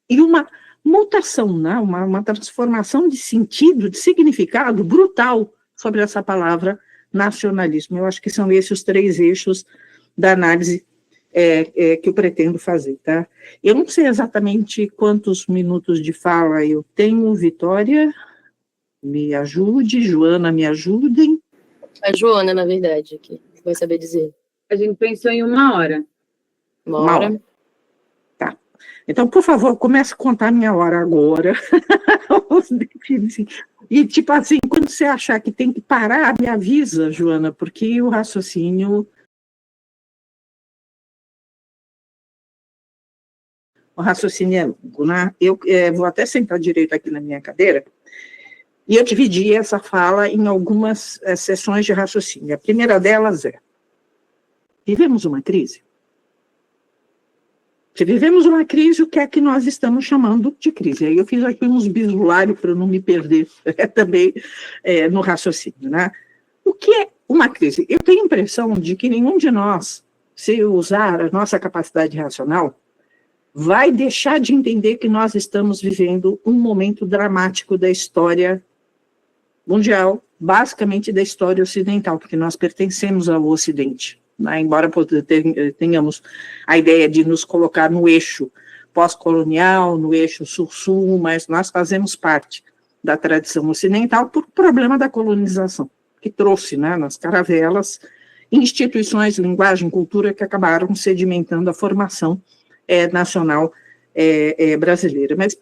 e uma mutação, né? uma transformação de sentido, de significado brutal sobre essa palavra nacionalismo. Eu acho que são esses os 3 eixos da análise que eu pretendo fazer. Tá? Eu não sei exatamente quantos minutos de fala eu tenho, Vitória, me ajude, Joana, me ajudem. A Joana, na verdade, que vai saber dizer. A gente pensou em 1 hora. Uma hora. Tá. Então, por favor, comece a contar a minha hora agora. E, tipo assim, quando você achar que tem que parar, me avisa, Joana, porque o raciocínio... O raciocínio é longo, né? Eu vou até sentar direito aqui na minha cadeira, e eu dividi essa fala em algumas sessões de raciocínio. A primeira delas é: vivemos uma crise? Se vivemos uma crise, o que é que nós estamos chamando de crise? Aí eu fiz aqui uns bisulários para não me perder também no raciocínio, né? O que é uma crise? Eu tenho a impressão de que nenhum de nós, se usar a nossa capacidade racional, vai deixar de entender que nós estamos vivendo um momento dramático da história mundial, basicamente da história ocidental, porque nós pertencemos ao Ocidente, né? Embora tenhamos a ideia de nos colocar no eixo pós-colonial, no eixo sul-sul, mas nós fazemos parte da tradição ocidental por problema da colonização, que trouxe, né, nas caravelas instituições, linguagem, cultura que acabaram sedimentando a formação nacional brasileira. Mas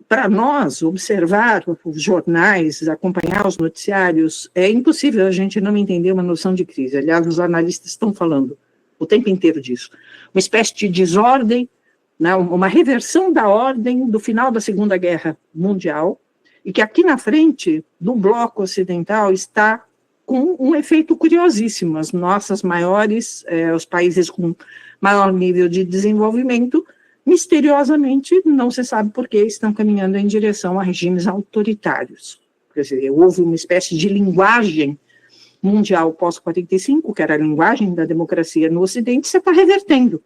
para nós, observar os jornais, acompanhar os noticiários, é impossível a gente não entender uma noção de crise. Aliás, os analistas estão falando o tempo inteiro disso. Uma espécie de desordem, né, uma reversão da ordem do final da Segunda Guerra Mundial, e que aqui na frente, do bloco ocidental, está com um efeito curiosíssimo. As nossas maiores, os países com maior nível de desenvolvimento, misteriosamente, não se sabe por que, estão caminhando em direção a regimes autoritários. Quer dizer, houve uma espécie de linguagem mundial pós-45, que era a linguagem da democracia no Ocidente, você está revertendo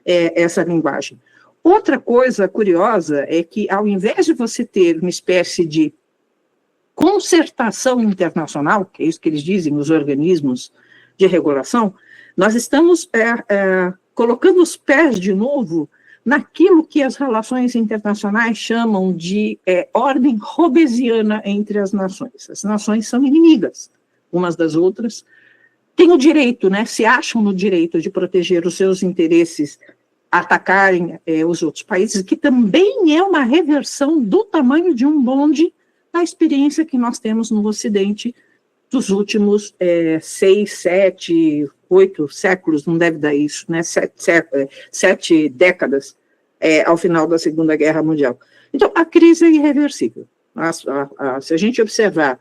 essa linguagem. Outra coisa curiosa é que, ao invés de você ter uma espécie de concertação internacional, que é isso que eles dizem, os organismos de regulação, nós estamos colocando os pés de novo naquilo que as relações internacionais chamam de ordem hobbesiana entre as nações. As nações são inimigas umas das outras, têm o direito, né, se acham no direito de proteger os seus interesses, atacarem os outros países, que também é uma reversão do tamanho de um bonde da experiência que nós temos no Ocidente dos últimos 6, 7, 8 séculos, não deve dar isso, né? 7 décadas ao final da Segunda Guerra Mundial. Então, a crise é irreversível. Se a gente observar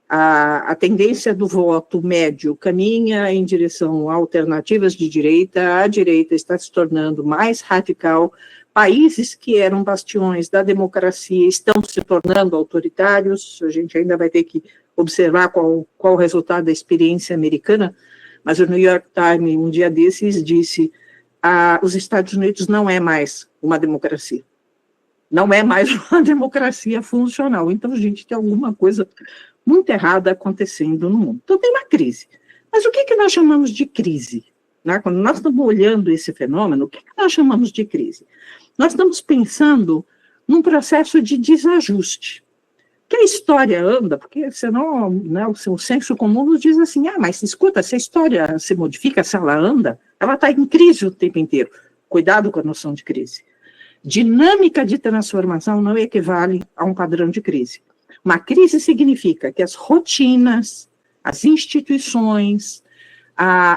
a tendência do voto médio caminha em direção a alternativas de direita, a direita está se tornando mais radical, países que eram bastiões da democracia estão se tornando autoritários, a gente ainda vai ter que observar qual o resultado da experiência americana, mas o New York Times, um dia desses, disse os Estados Unidos não é mais uma democracia. Não é mais uma democracia funcional. Então, a gente tem alguma coisa muito errada acontecendo no mundo. Então, tem uma crise. Mas o que nós chamamos de crise? Né? Quando nós estamos olhando esse fenômeno, o que nós chamamos de crise? Nós estamos pensando num processo de desajuste. Que a história anda, porque senão, né, o senso comum nos diz assim, mas escuta, se a história se modifica, se ela anda, ela está em crise o tempo inteiro. Cuidado com a noção de crise. Dinâmica de transformação não equivale a um padrão de crise. Uma crise significa que as rotinas, as instituições,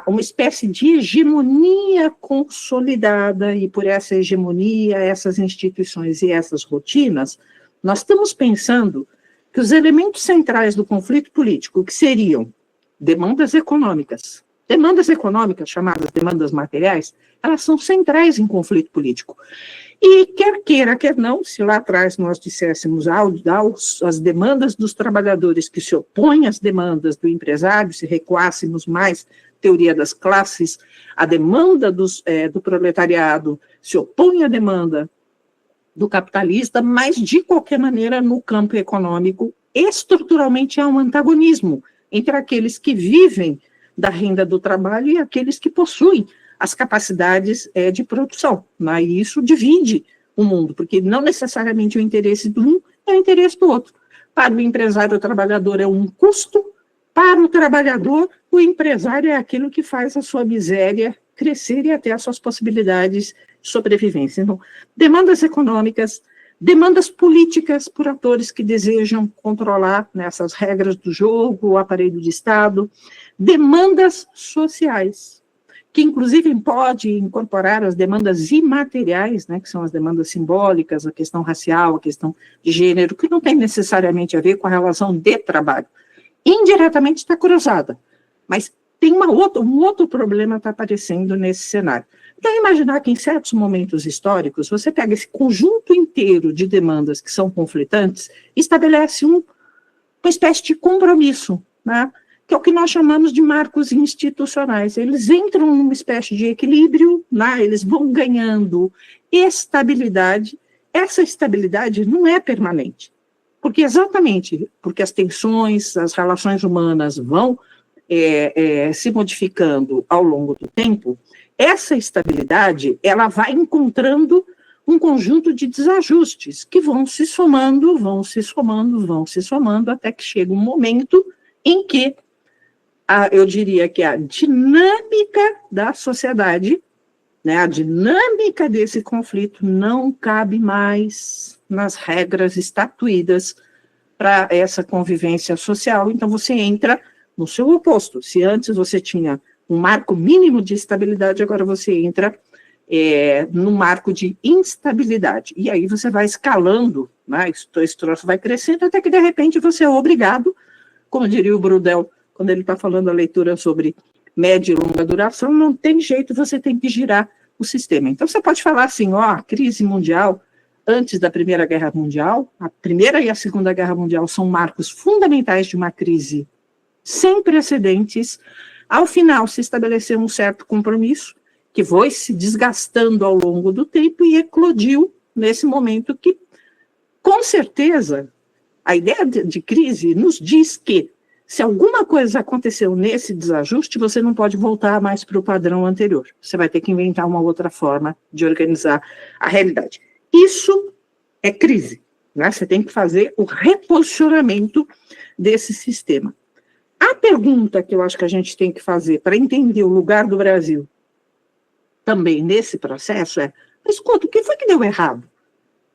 uma espécie de hegemonia consolidada, e por essa hegemonia, essas instituições e essas rotinas, nós estamos pensando que os elementos centrais do conflito político, que seriam demandas econômicas, chamadas demandas materiais, elas são centrais em conflito político. E quer queira, quer não, se lá atrás nós disséssemos as demandas dos trabalhadores que se opõem às demandas do empresário, se recuássemos mais teoria das classes, a demanda do proletariado se opõe à demanda do capitalista, mas, de qualquer maneira, no campo econômico, estruturalmente há um antagonismo entre aqueles que vivem da renda do trabalho e aqueles que possuem as capacidades de produção. Né? E isso divide o mundo, porque não necessariamente o interesse de um é o interesse do outro. Para o empresário, o trabalhador é um custo, para o trabalhador, o empresário é aquilo que faz a sua miséria crescer e até as suas possibilidades de sobrevivência. Então, demandas econômicas, demandas políticas por atores que desejam controlar nessas regras do jogo, o aparelho de Estado, demandas sociais, que inclusive pode incorporar as demandas imateriais, né, que são as demandas simbólicas, a questão racial, a questão de gênero, que não tem necessariamente a ver com a relação de trabalho. Indiretamente está cruzada, mas tem um outro problema está aparecendo nesse cenário. Então, imaginar que em certos momentos históricos, você pega esse conjunto inteiro de demandas que são conflitantes e estabelece uma espécie de compromisso, né, que é o que nós chamamos de marcos institucionais. Eles entram numa espécie de equilíbrio, né, eles vão ganhando estabilidade. Essa estabilidade não é permanente, porque as tensões, as relações humanas vão se modificando ao longo do tempo. Essa estabilidade, ela vai encontrando um conjunto de desajustes que vão se somando, até que chega um momento em que eu diria que a dinâmica da sociedade, né, a dinâmica desse conflito não cabe mais nas regras estatuídas para essa convivência social. Então, você entra no seu oposto. Se antes você tinha um marco mínimo de estabilidade, agora você entra no marco de instabilidade. E aí você vai escalando, né, esse troço vai crescendo, até que, de repente, você é obrigado, como diria o Brudel, quando ele está falando a leitura sobre média e longa duração, não tem jeito, você tem que girar o sistema. Então, você pode falar assim, a crise mundial, antes da Primeira Guerra Mundial, a Primeira e a Segunda Guerra Mundial são marcos fundamentais de uma crise sem precedentes. Ao final, se estabeleceu um certo compromisso, que foi se desgastando ao longo do tempo e eclodiu nesse momento que, com certeza, a ideia de crise nos diz que, se alguma coisa aconteceu nesse desajuste, você não pode voltar mais para o padrão anterior. Você vai ter que inventar uma outra forma de organizar a realidade. Isso é crise, né? Você tem que fazer o reposicionamento desse sistema. A pergunta que eu acho que a gente tem que fazer para entender o lugar do Brasil também nesse processo é, mas escuta, o que foi que deu errado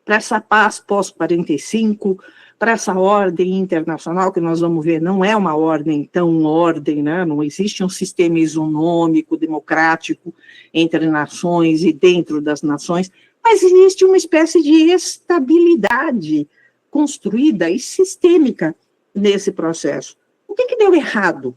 para essa paz pós-45, para essa ordem internacional, que nós vamos ver, não é uma ordem tão ordem, né? Não existe um sistema isonômico, democrático, entre nações e dentro das nações, mas existe uma espécie de estabilidade construída e sistêmica nesse processo. O que deu errado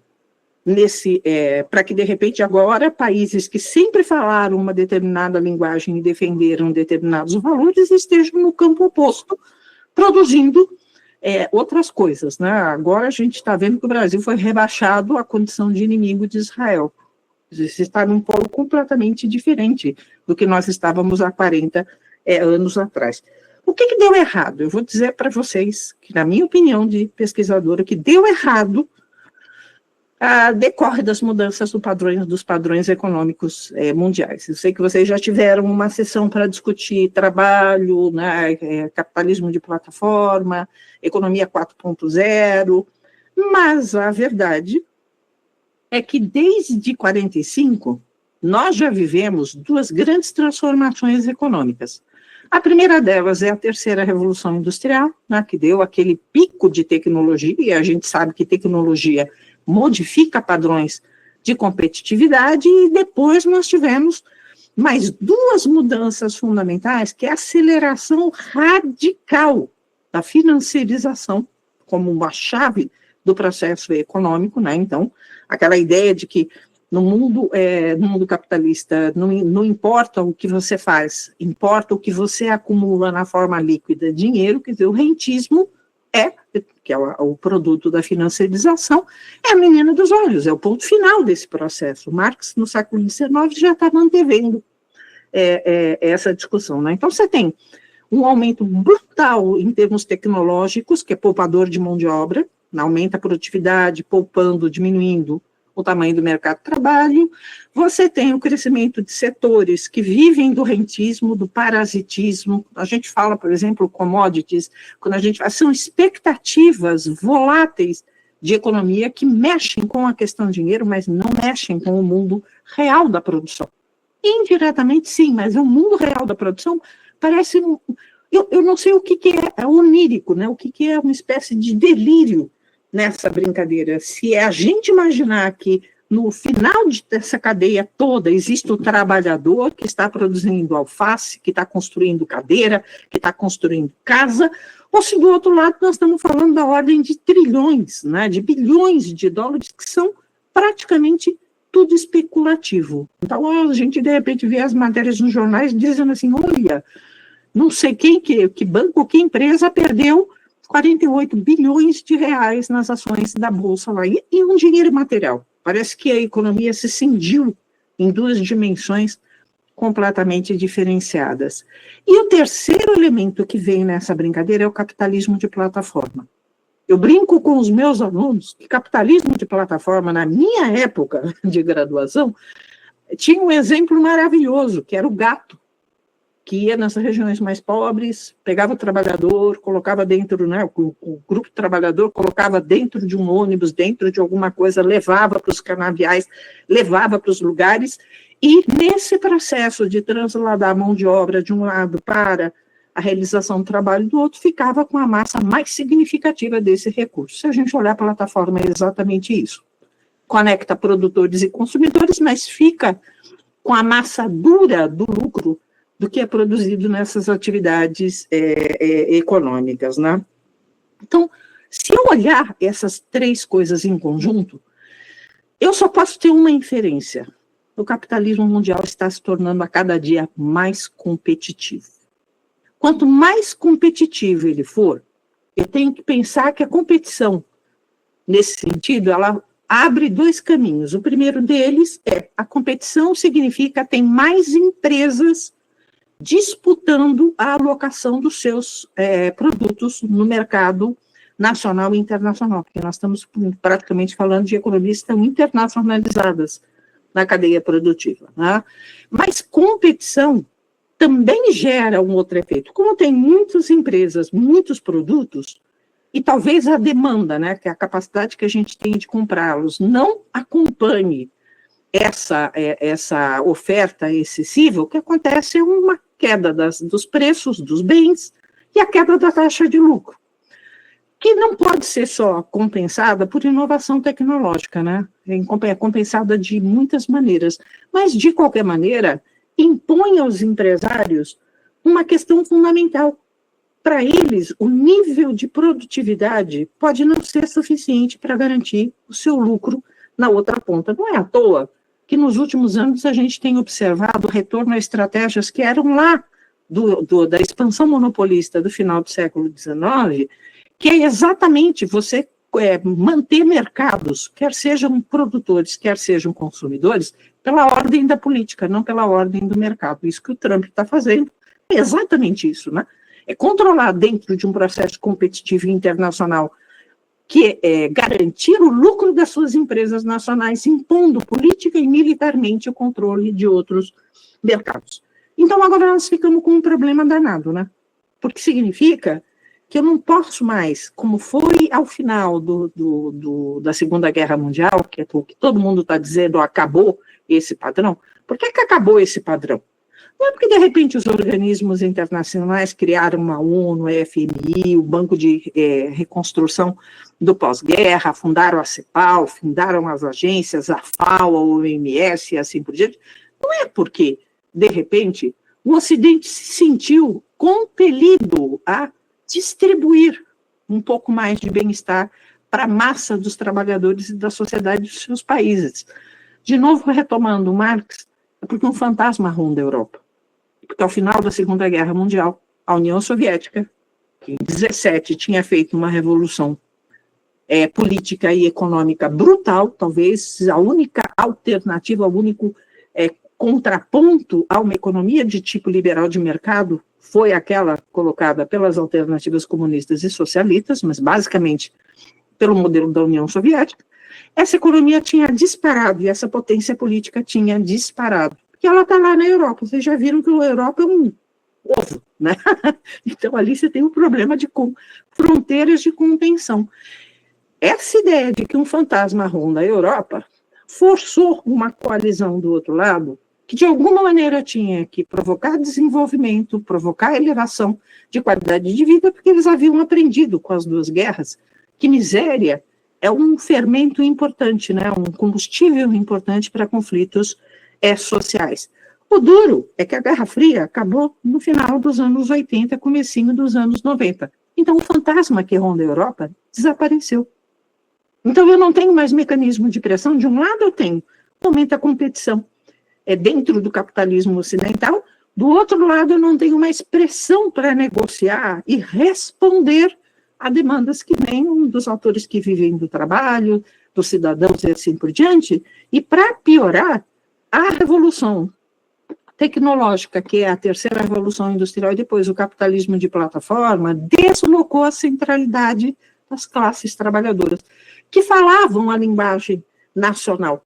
para que, de repente, agora, países que sempre falaram uma determinada linguagem e defenderam determinados valores estejam no campo oposto, produzindo outras coisas, né? Agora a gente está vendo que o Brasil foi rebaixado à condição de inimigo de Israel. Isso está num polo completamente diferente do que nós estávamos há 40 anos atrás. O que deu errado? Eu vou dizer para vocês que, na minha opinião de pesquisadora, que deu errado decorre das mudanças dos padrões econômicos mundiais. Eu sei que vocês já tiveram uma sessão para discutir trabalho, né, capitalismo de plataforma, economia 4.0, mas a verdade é que desde 45 nós já vivemos duas grandes transformações econômicas. A primeira delas é a terceira revolução industrial, né, que deu aquele pico de tecnologia, e a gente sabe que tecnologia modifica padrões de competitividade, e depois nós tivemos mais duas mudanças fundamentais, que é a aceleração radical da financiarização como uma chave do processo econômico, né? Então, aquela ideia de que no mundo capitalista não importa o que você faz, importa o que você acumula na forma líquida de dinheiro, quer dizer, o rentismo que é o produto da financiarização, é a menina dos olhos, é o ponto final desse processo. Marx, no século XIX, já estava antevendo essa discussão, né? Então, você tem um aumento brutal em termos tecnológicos, que é poupador de mão de obra, aumenta a produtividade, poupando, diminuindo o tamanho do mercado de trabalho. Você tem o crescimento de setores que vivem do rentismo, do parasitismo. A gente fala, por exemplo, commodities, quando a gente fala, são expectativas voláteis de economia que mexem com a questão do dinheiro, mas não mexem com o mundo real da produção. Indiretamente, sim, mas o mundo real da produção parece... Eu não sei o que é onírico, né? O que é uma espécie de delírio nessa brincadeira. Se é a gente imaginar que no final dessa cadeia toda existe o trabalhador que está produzindo alface, que está construindo cadeira, que está construindo casa, ou se do outro lado nós estamos falando da ordem de trilhões, né, de bilhões de dólares, que são praticamente tudo especulativo. Então a gente de repente vê as matérias nos jornais dizendo assim, olha, não sei que banco, que empresa perdeu 48 bilhões de reais nas ações da Bolsa lá, e um dinheiro material. Parece que a economia se cindiu em duas dimensões completamente diferenciadas. E o terceiro elemento que vem nessa brincadeira é o capitalismo de plataforma. Eu brinco com os meus alunos que capitalismo de plataforma, na minha época de graduação, tinha um exemplo maravilhoso, que era o gato, que ia nas regiões mais pobres, pegava o trabalhador, colocava dentro, né, o grupo trabalhador colocava dentro de um ônibus, dentro de alguma coisa, levava para os canaviais, levava para os lugares, e nesse processo de trasladar a mão de obra de um lado para a realização do trabalho do outro, ficava com a massa mais significativa desse recurso. Se a gente olhar para a plataforma, é exatamente isso. Conecta produtores e consumidores, mas fica com a massa dura do lucro do que é produzido nessas atividades econômicas, né? Então, se eu olhar essas três coisas em conjunto, eu só posso ter uma inferência. O capitalismo mundial está se tornando a cada dia mais competitivo. Quanto mais competitivo ele for, eu tenho que pensar que a competição, nesse sentido, ela abre dois caminhos. O primeiro deles é a competição significa tem mais empresas disputando a alocação dos seus produtos no mercado nacional e internacional, porque nós estamos praticamente falando de economias que estão internacionalizadas na cadeia produtiva, né? Mas competição também gera um outro efeito. Como tem muitas empresas, muitos produtos, e talvez a demanda, né, que é a capacidade que a gente tem de comprá-los, não acompanhe essa oferta excessiva, o que acontece é uma queda dos preços dos bens e a queda da taxa de lucro, que não pode ser só compensada por inovação tecnológica, né? É compensada de muitas maneiras, mas, de qualquer maneira, impõe aos empresários uma questão fundamental. Para eles, o nível de produtividade pode não ser suficiente para garantir o seu lucro na outra ponta. Não é à toa que nos últimos anos a gente tem observado o retorno a estratégias que eram lá da expansão monopolista do final do século XIX, que é exatamente você manter mercados, quer sejam produtores, quer sejam consumidores, pela ordem da política, não pela ordem do mercado. Isso que o Trump está fazendo é exatamente isso, né? É controlar dentro de um processo competitivo internacional que é garantir o lucro das suas empresas nacionais, impondo política e militarmente o controle de outros mercados. Então, agora nós ficamos com um problema danado, né? Porque significa que eu não posso mais, como foi ao final da Segunda Guerra Mundial, que é o que todo mundo está dizendo, acabou esse padrão. Por que acabou esse padrão? Não é porque, de repente, os organismos internacionais criaram uma ONU, a FMI, o Banco de Reconstrução do Pós-Guerra, fundaram a CEPAL, fundaram as agências, a FAO, a OMS e assim por diante. Não é porque, de repente, o Ocidente se sentiu compelido a distribuir um pouco mais de bem-estar para a massa dos trabalhadores e da sociedade dos seus países. De novo, retomando Marx, é porque um fantasma ronda a Europa. Porque ao final da Segunda Guerra Mundial, a União Soviética, que em 17 tinha feito uma revolução política e econômica brutal, talvez a única alternativa, o único contraponto a uma economia de tipo liberal de mercado foi aquela colocada pelas alternativas comunistas e socialistas, mas basicamente pelo modelo da União Soviética, essa economia tinha disparado e essa potência política tinha disparado. Porque ela está lá na Europa. Vocês já viram que a Europa é um ovo, né? Então ali você tem um problema de fronteiras de contenção. Essa ideia de que um fantasma ronda a Europa forçou uma coalizão do outro lado que de alguma maneira tinha que provocar desenvolvimento, provocar elevação de qualidade de vida, porque eles haviam aprendido com as duas guerras que miséria é um fermento importante, né, um combustível importante para conflitos sociais. O duro é que a Guerra Fria acabou no final dos anos 80, comecinho dos anos 90. Então o fantasma que ronda a Europa desapareceu. Então eu não tenho mais mecanismo de pressão. De um lado eu tenho, aumenta a competição dentro do capitalismo ocidental, do outro lado eu não tenho mais pressão para negociar e responder a demandas que vêm dos autores que vivem do trabalho, dos cidadãos e assim por diante, e para piorar, a revolução tecnológica, que é a terceira revolução industrial, e depois o capitalismo de plataforma, deslocou a centralidade das classes trabalhadoras, que falavam a linguagem nacional.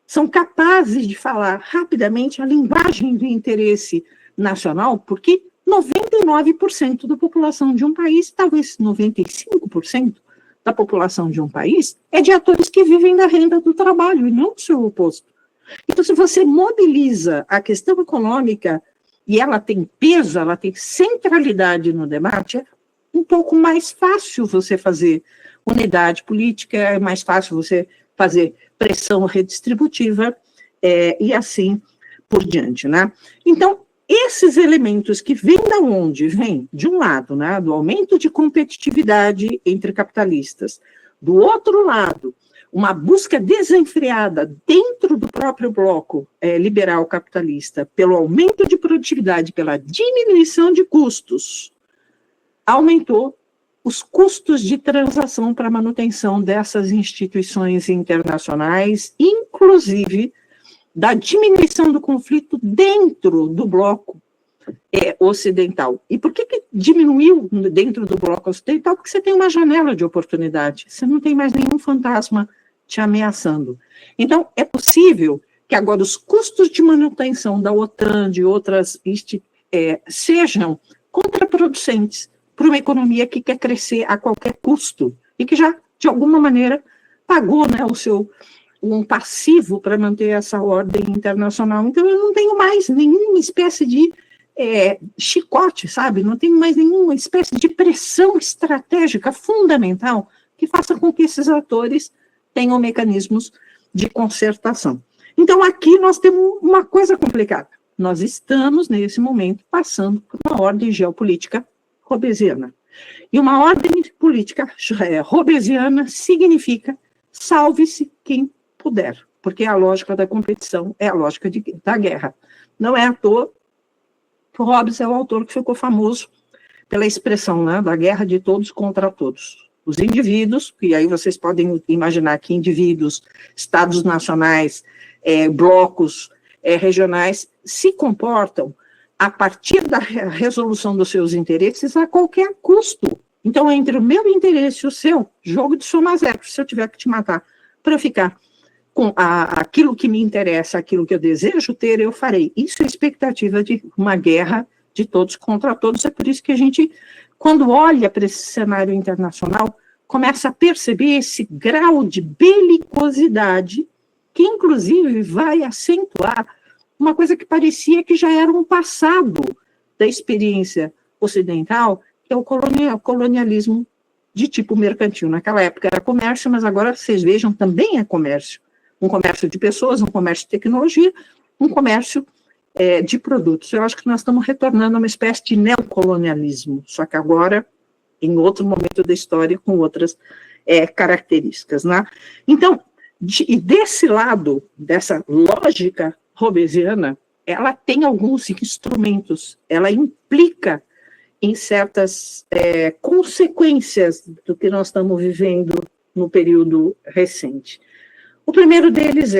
São capazes de falar rapidamente a linguagem do interesse nacional, porque 99% da população de um país, talvez 95% da população de um país, é de atores que vivem da renda do trabalho, e não o seu oposto. Então, se você mobiliza a questão econômica, e ela tem peso, ela tem centralidade no debate, é um pouco mais fácil você fazer unidade política, é mais fácil você fazer pressão redistributiva, e assim por diante, né? Então, esses elementos que vêm da onde? Vêm, de um lado, né, do aumento de competitividade entre capitalistas, do outro lado, uma busca desenfreada dentro do próprio bloco liberal capitalista pelo aumento de produtividade, pela diminuição de custos, aumentou os custos de transação para a manutenção dessas instituições internacionais, inclusive da diminuição do conflito dentro do bloco ocidental. E por que diminuiu dentro do bloco ocidental? Porque você tem uma janela de oportunidade, você não tem mais nenhum fantasma te ameaçando. Então, é possível que agora os custos de manutenção da OTAN, de outras sejam contraproducentes para uma economia que quer crescer a qualquer custo e que já, de alguma maneira, pagou, né, um passivo para manter essa ordem internacional. Então, eu não tenho mais nenhuma espécie de chicote, sabe? Não tenho mais nenhuma espécie de pressão estratégica fundamental que faça com que esses atores tenham mecanismos de concertação. Então, aqui nós temos uma coisa complicada. Nós estamos, nesse momento, passando por uma ordem geopolítica robesiana. E uma ordem política robesiana significa salve-se quem puder, porque a lógica da competição é a lógica da guerra. Não é à toa que Hobbes é o autor que ficou famoso pela expressão, né, da guerra de todos contra todos. Os indivíduos, e aí vocês podem imaginar que indivíduos, estados nacionais, blocos regionais, se comportam a partir da resolução dos seus interesses a qualquer custo. Então, entre o meu interesse e o seu, jogo de soma zero. Se eu tiver que te matar para ficar com aquilo que me interessa, aquilo que eu desejo ter, eu farei. Isso é a expectativa de uma guerra de todos contra todos. É por isso que a gente, quando olha para esse cenário internacional, começa a perceber esse grau de belicosidade que, inclusive, vai acentuar uma coisa que parecia que já era um passado da experiência ocidental, que é o colonialismo de tipo mercantil. Naquela época era comércio, mas agora vocês vejam, também é comércio. Um comércio de pessoas, um comércio de tecnologia, um comércio de produtos. Eu acho que nós estamos retornando a uma espécie de neocolonialismo, só que agora em outro momento da história, com outras características, né? Então, desse lado, dessa lógica robesiana, ela tem alguns instrumentos, ela implica em certas consequências do que nós estamos vivendo no período recente. O primeiro deles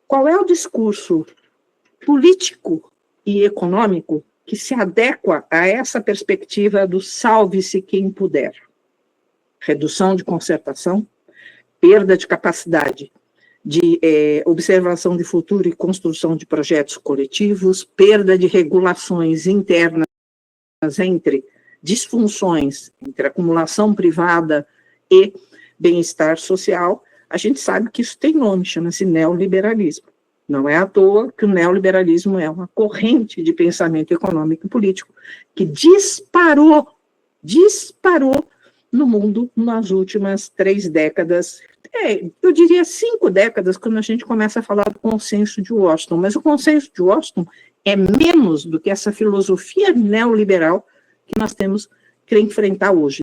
qual é o discurso político e econômico que se adequa a essa perspectiva do salve-se quem puder. Redução de concertação, perda de capacidade de observação de futuro e construção de projetos coletivos, perda de regulações internas entre disfunções, entre acumulação privada e bem-estar social. A gente sabe que isso tem nome, chama-se neoliberalismo. Não é à toa que o neoliberalismo é uma corrente de pensamento econômico e político que disparou no mundo nas últimas 3 décadas, eu diria 5 décadas, quando a gente começa a falar do consenso de Washington. Mas o consenso de Washington é menos do que essa filosofia neoliberal que nós temos que enfrentar hoje.